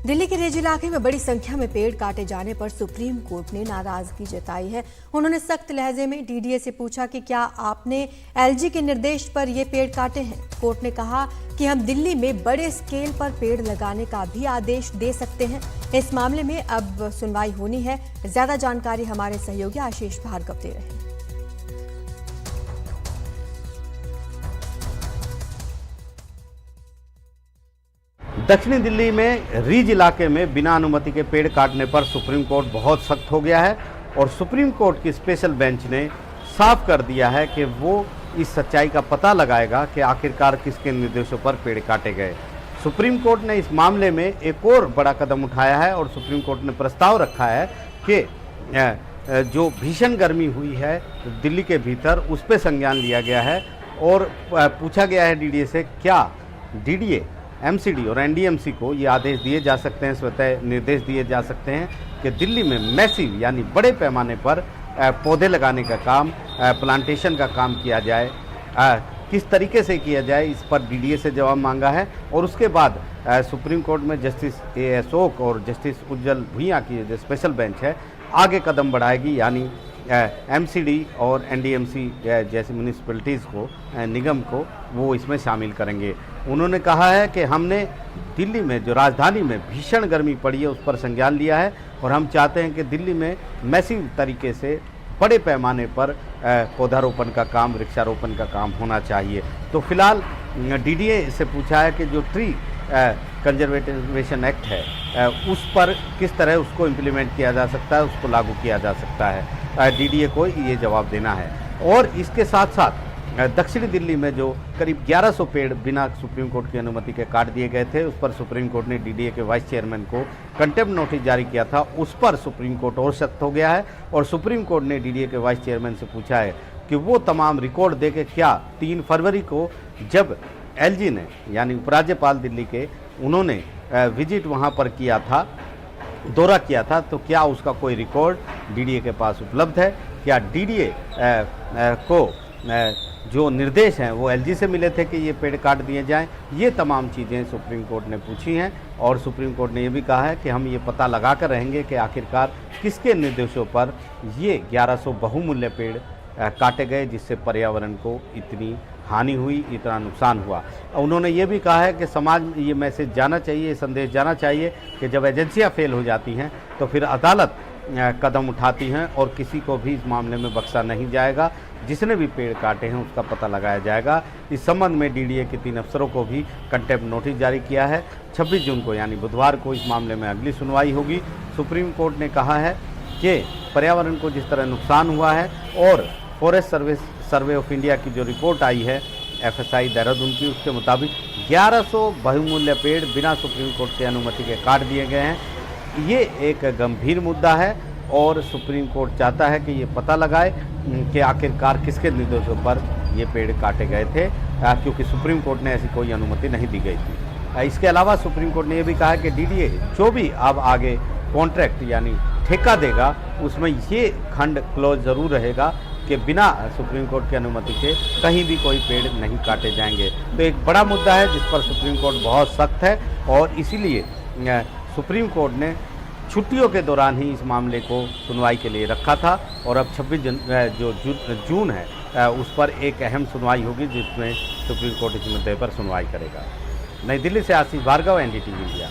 दिल्ली के रेज इलाके में बड़ी संख्या में पेड़ काटे जाने पर सुप्रीम कोर्ट ने नाराजगी जताई है। उन्होंने सख्त लहजे में डीडीए से पूछा कि क्या आपने एलजी के निर्देश पर ये पेड़ काटे हैं। कोर्ट ने कहा कि हम दिल्ली में बड़े स्केल पर पेड़ लगाने का भी आदेश दे सकते हैं। इस मामले में अब सुनवाई होनी है। ज्यादा जानकारी हमारे सहयोगी आशीष भार्गव दे रहे हैं। दक्षिणी दिल्ली में रीज इलाके में बिना अनुमति के पेड़ काटने पर सुप्रीम कोर्ट बहुत सख्त हो गया है और सुप्रीम कोर्ट की स्पेशल बेंच ने साफ कर दिया है कि वो इस सच्चाई का पता लगाएगा कि आखिरकार किसके निर्देशों पर पेड़ काटे गए। सुप्रीम कोर्ट ने इस मामले में एक और बड़ा कदम उठाया है और सुप्रीम कोर्ट ने प्रस्ताव रखा है कि जो भीषण गर्मी हुई है दिल्ली के भीतर उस पर संज्ञान लिया गया है और पूछा गया है डीडीए से क्या डीडीए एमसीडी और एनडीएमसी को ये आदेश दिए जा सकते हैं, स्वतः निर्देश दिए जा सकते हैं कि दिल्ली में मैसिव यानी बड़े पैमाने पर पौधे लगाने का काम, प्लांटेशन का काम किया जाए। किस तरीके से किया जाए इस पर डीडीए से जवाब मांगा है और उसके बाद सुप्रीम कोर्ट में जस्टिस ए अशोक और जस्टिस उज्जवल भुइयां की जो स्पेशल बेंच है आगे कदम बढ़ाएगी, यानी एमसीडी और एनडीएमसी जैसी म्यूनिसिपैलिटीज़ को, निगम को वो इसमें शामिल करेंगे। उन्होंने कहा है कि हमने दिल्ली में जो राजधानी में भीषण गर्मी पड़ी है उस पर संज्ञान लिया है और हम चाहते हैं कि दिल्ली में मैसिव तरीके से बड़े पैमाने पर पौधारोपण का काम, वृक्षारोपण का काम होना चाहिए। तो फिलहाल डीडीए से पूछा है कि जो ट्री कंजर्वेशन एक्ट है उस पर किस तरह उसको इम्प्लीमेंट किया जा सकता है, उसको लागू किया जा सकता है। डीडीए को ये जवाब देना है। और इसके साथ साथ दक्षिणी दिल्ली में जो करीब 1100 पेड़ बिना सुप्रीम कोर्ट की अनुमति के काट दिए गए थे उस पर सुप्रीम कोर्ट ने डीडीए के वाइस चेयरमैन को कंटेम्प्ट नोटिस जारी किया था। उस पर सुप्रीम कोर्ट और सख्त हो गया है और सुप्रीम कोर्ट ने डीडीए के वाइस चेयरमैन से पूछा है कि वो तमाम रिकॉर्ड दे के क्या 3 फरवरी को जब एलजी ने यानी उपराज्यपाल दिल्ली के उन्होंने विजिट वहाँ पर किया था, दौरा किया था, तो क्या उसका कोई रिकॉर्ड डीडीए के पास उपलब्ध है। क्या डीडीए को जो निर्देश हैं वो एलजी से मिले थे कि ये पेड़ काट दिए जाएं। ये तमाम चीज़ें सुप्रीम कोर्ट ने पूछी हैं और सुप्रीम कोर्ट ने ये भी कहा है कि हम ये पता लगा कर रहेंगे कि आखिरकार किसके निर्देशों पर ये 1100 बहुमूल्य पेड़ काटे गए जिससे पर्यावरण को इतनी हानि हुई, इतना नुकसान हुआ। उन्होंने ये भी कहा है कि समाज में ये मैसेज जाना चाहिए, ये संदेश जाना चाहिए कि जब एजेंसियां फेल हो जाती हैं तो फिर अदालत कदम उठाती हैं और किसी को भी इस मामले में बख्शा नहीं जाएगा। जिसने भी पेड़ काटे हैं उसका पता लगाया जाएगा। इस संबंध में डीडीए के 3 अफसरों को भी कंटेम्प्ट नोटिस जारी किया है। 26 जून को यानी बुधवार को इस मामले में अगली सुनवाई होगी। सुप्रीम कोर्ट ने कहा है कि पर्यावरण को जिस तरह नुकसान हुआ है और फॉरेस्ट सर्वे ऑफ इंडिया की जो रिपोर्ट आई है FSI देहरादून की, उसके मुताबिक 1100 बहुमूल्य पेड़ बिना सुप्रीम कोर्ट की अनुमति के काट दिए गए हैं। ये एक गंभीर मुद्दा है और सुप्रीम कोर्ट चाहता है कि ये पता लगाए कि आखिरकार किसके निर्देशों पर ये पेड़ काटे गए थे, क्योंकि सुप्रीम कोर्ट ने ऐसी कोई अनुमति नहीं दी गई थी। इसके अलावा सुप्रीम कोर्ट ने ये भी कहा है कि डीडीए जो भी अब आगे कॉन्ट्रैक्ट यानी ठेका देगा उसमें ये खंड क्लॉज ज़रूर रहेगा कि बिना सुप्रीम कोर्ट की अनुमति के कहीं भी कोई पेड़ नहीं काटे जाएंगे। तो एक बड़ा मुद्दा है जिस पर सुप्रीम कोर्ट बहुत सख्त है और इसीलिए सुप्रीम कोर्ट ने छुट्टियों के दौरान ही इस मामले को सुनवाई के लिए रखा था और अब 26 जून है उस पर एक अहम सुनवाई होगी जिसमें सुप्रीम कोर्ट इस मुद्दे पर सुनवाई करेगा। नई दिल्ली से आशीष भार्गव, NDTV इंडिया।